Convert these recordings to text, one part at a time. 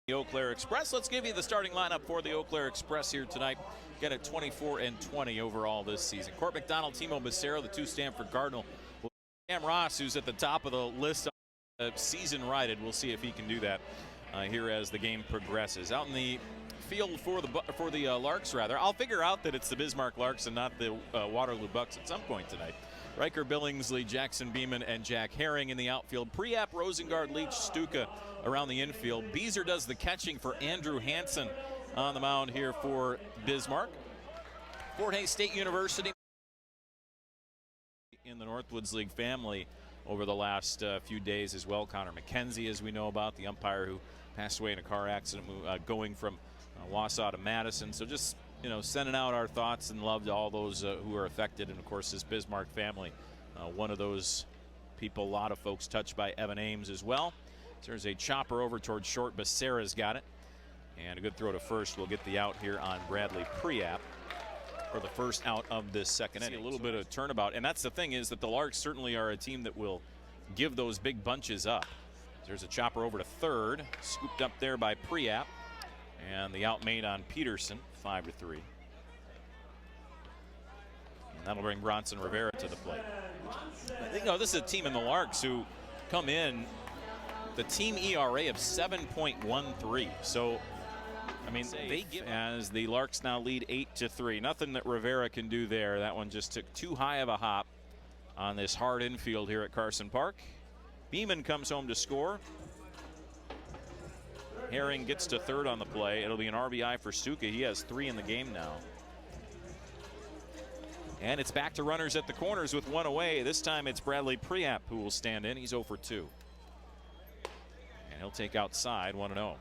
The Eau Claire Express. Let's give you the starting lineup for the Eau Claire Express here tonight. Get it 24-20 overall this season. Court McDonald, Timo Becerra, the two Stanford Cardinal. Cam Ross, who's at the top of the list, season righted. We'll see if he can do that here as the game progresses. Out in the field for the Larks, rather. I'll figure out that it's the Bismarck Larks and not the Waterloo Bucks at some point tonight. Riker Billingsley, Jackson Beeman, and Jack Herring in the outfield. Priap, Rosengard, Leach, Stuka around the infield. Beezer does the catching for Andrew Hansen on the mound here for Bismarck. Fort Hays State University in the Northwoods League family over the last few days as well. Connor McKenzie, as we know about, the umpire who passed away in a car accident going from Wausau to Madison. So just, you know, sending out our thoughts and love to all those who are affected. And of course, this Bismarck family, one of those people, a lot of folks touched by Evan Ames as well. So there's a chopper over towards short. Becerra's got it. And a good throw to first will get the out here on Bradley Priap for the first out of this second inning. A little bit of turnabout. And that's the thing, is that the Larks certainly are a team that will give those big bunches up. There's a chopper over to third. Scooped up there by Priap. And the out made on Peterson, 5-3. And that'll bring Bronson Rivera to the plate. I think, this is a team in the Larks who come in the team ERA of 7.13. So, I mean, they give, as the Larks now lead 8-3. Nothing that Rivera can do there. That one just took too high of a hop on this hard infield here at Carson Park. Beeman comes home to score. Herring gets to third on the play. It'll be an RBI for Stuka. He has 3 in the game now. And it's back to runners at the corners with 1 away. This time it's Bradley Priap who will stand in. He's 0 for 2. And he'll take outside 1-0.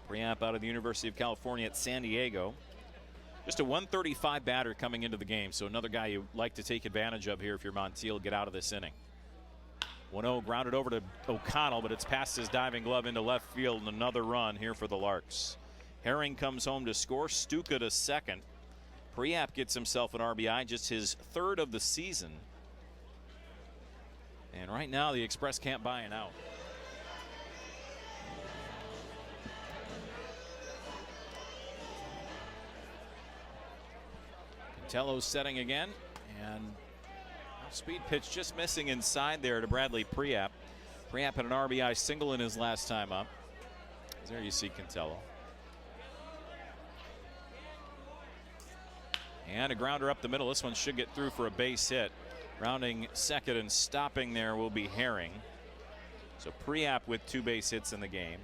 Priap out of the University of California at San Diego. Just a 135 batter coming into the game. So another guy you like to take advantage of here if you're Montiel, get out of this inning. 1-0 grounded over to O'Connell, but it's past his diving glove into left field, and another run here for the Larks. Herring comes home to score. Stuka to second. Priap gets himself an RBI, just his 3rd of the season. And right now the Express can't buy an out. Cantello's setting again, and speed pitch just missing inside there to Bradley Priap. Priap had an RBI single in his last time up. There you see Cantello. And a grounder up the middle. This one should get through for a base hit. Rounding second and stopping there will be Herring. So Priap with 2 base hits in the game.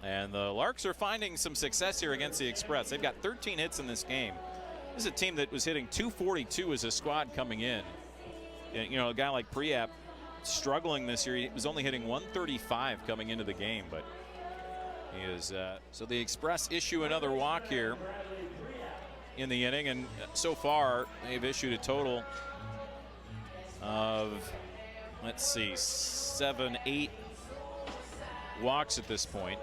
And the Larks are finding some success here against the Express. They've got 13 hits in this game. This is a team that was hitting 242 as a squad coming in. And, you know, a guy like Priap struggling this year. He was only hitting 135 coming into the game, but he is. So the Express issue another walk here in the inning, and so far they've issued a total of, let's see, 7, 8 walks at this point.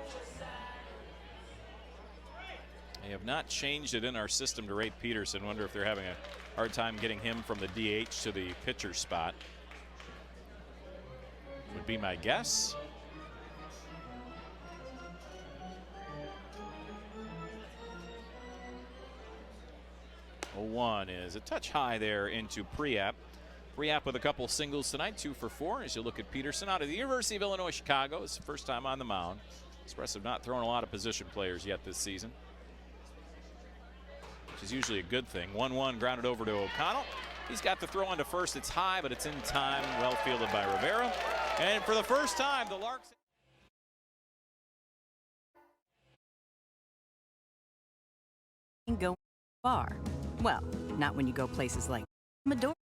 They have not changed it in our system to rate Peterson. Wonder if they're having a hard time getting him from the DH to the pitcher spot. Would be my guess. One is a touch high there into Priap. Priap with a couple singles tonight, 2 for 4. As you look at Peterson out of the University of Illinois Chicago, it's the first time on the mound. Express have not thrown a lot of position players yet this season, which is usually a good thing. 1-1 grounded over to O'Connell. He's got the throw on to first. It's high, but it's in time. Well fielded by Rivera. And for the first time, the Larks go far. Well, not when you go places like Medora.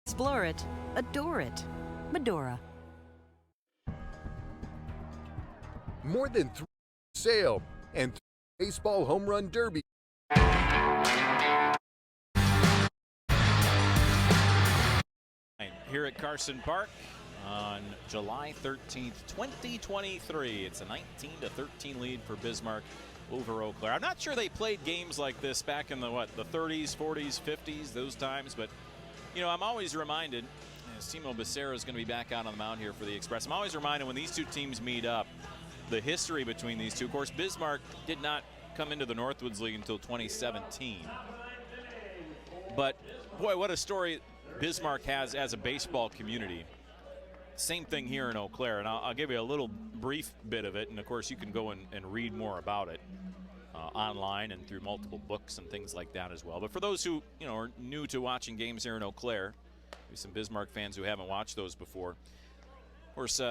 Explore it, adore it. Medora. More than 3 sale and 3 baseball home run derby. Here at Carson Park on July 13th, 2023. It's a 19-13 lead for Bismarck over Eau Claire. I'm not sure they played games like this back in the 30s, 40s, 50s, those times, but you know, I'm always reminded Simo Becerra is going to be back out on the mound here for the Express. I'm always reminded when these two teams meet up, the history between these two. Of course, Bismarck did not come into the Northwoods League until 2017. But, boy, what a story Bismarck has as a baseball community. Same thing here in Eau Claire, and I'll give you a little brief bit of it, and, of course, you can go and read more about it online and through multiple books and things like that as well. But for those who, are new to watching games here in Eau Claire, maybe some Bismarck fans who haven't watched those before, of course,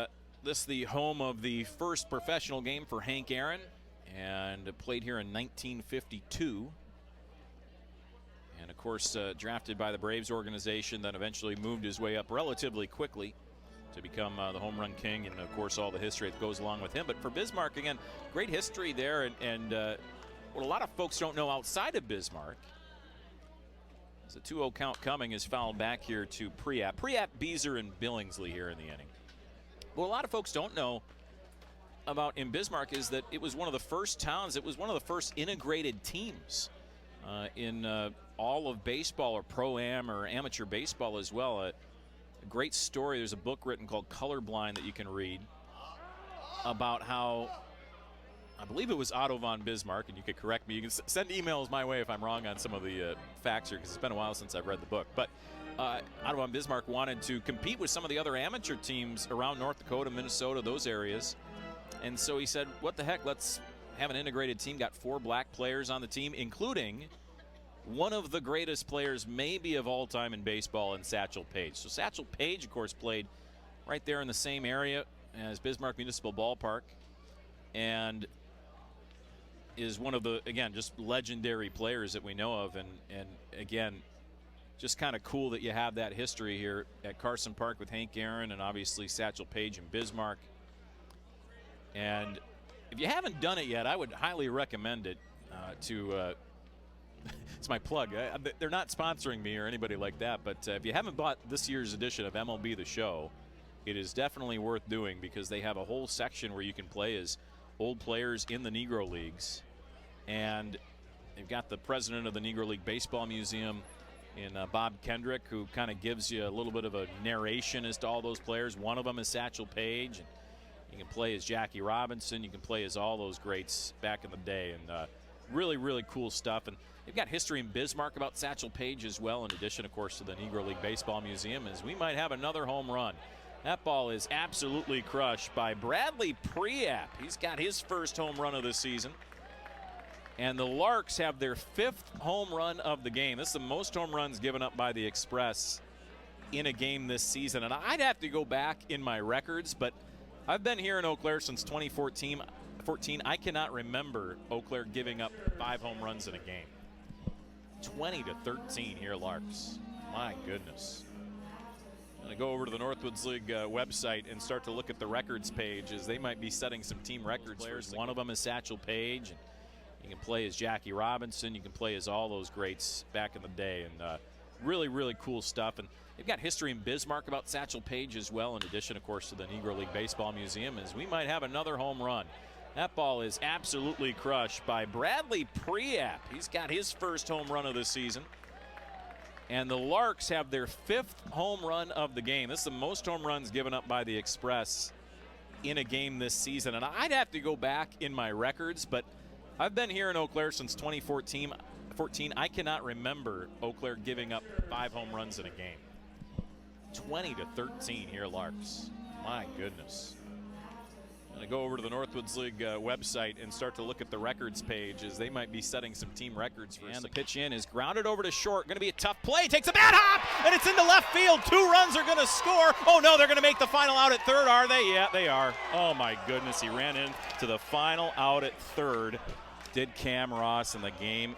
this is the home of the first professional game for Hank Aaron, and played here in 1952. And, of course, drafted by the Braves organization, then eventually moved his way up relatively quickly to become the home run king, and, of course, all the history that goes along with him. But for Bismarck, again, great history there, and what a lot of folks don't know outside of Bismarck is a 2-0 count coming is fouled back here to Priap, Beezer, and Billingsley here in the inning. What a lot of folks don't know about in Bismarck is that it was one of the first towns, it was one of the first integrated teams in all of baseball, or pro-am or amateur baseball as well. A great story. There's a book written called Colorblind that you can read about how, I believe it was Otto von Bismarck, and you could correct me. You can send emails my way if I'm wrong on some of the facts here, because it's been a while since I've read the book. But Otto von Bismarck wanted to compete with some of the other amateur teams around North Dakota, Minnesota, those areas. And so he said, what the heck, let's have an integrated team. Got 4 black players on the team, including one of the greatest players maybe of all time in baseball, in Satchel Paige. So Satchel Paige, of course, played right there in the same area as Bismarck Municipal Ballpark, and is one of the, again, just legendary players that we know of. And again, just kind of cool that you have that history here at Carson Park with Hank Aaron and obviously Satchel Paige and Bismarck. And if you haven't done it yet, I would highly recommend it it's my plug. They're not sponsoring me or anybody like that, but if you haven't bought this year's edition of MLB The Show, it is definitely worth doing, because they have a whole section where you can play as old players in the Negro Leagues. And they've got the president of the Negro League Baseball Museum in Bob Kendrick, who kind of gives you a little bit of a narration as to all those players. One of them is Satchel Paige, and you can play as Jackie Robinson. You can play as all those greats back in the day, and really, really cool stuff. And they've got history in Bismarck about Satchel Paige as well, in addition, of course, to the Negro League Baseball Museum, as we might have another home run. That ball is absolutely crushed by Bradley Priap. He's got his first home run of the season. And the Larks have their 5th home run of the game. This is the most home runs given up by the Express in a game this season. And I'd have to go back in my records, but I've been here in Eau Claire since 2014. I cannot remember Eau Claire giving up 5 home runs in a game. 20-13 here, Larks. My goodness. I'm going to go over to the Northwoods League website and start to look at the records page, as they might be setting some team records. One of them is Satchel Paige, and you can play as Jackie Robinson. You can play as all those greats back in the day, and really, really cool stuff. And they've got history in Bismarck about Satchel Paige as well, in addition, of course, to the Negro League Baseball Museum, as we might have another home run. That ball is absolutely crushed by Bradley Priap. He's got his first home run of the season. And the Larks have their 5th home run of the game. This is the most home runs given up by the Express in a game this season. And I'd have to go back in my records, but I've been here in Eau Claire since 2014. I cannot remember Eau Claire giving up 5 home runs in a game. 20-13 here, Larks. My goodness. I'm going to go over to the Northwoods League website and start to look at the records page, as they might be setting some team records for us. And the pitch in is grounded over to short. Going to be a tough play. Takes a bad hop, and it's into left field. 2 runs are going to score. Oh, no, they're going to make the final out at third, are they? Yeah, they are. Oh, my goodness. He ran in to the final out at third. Did Cam Ross, in the game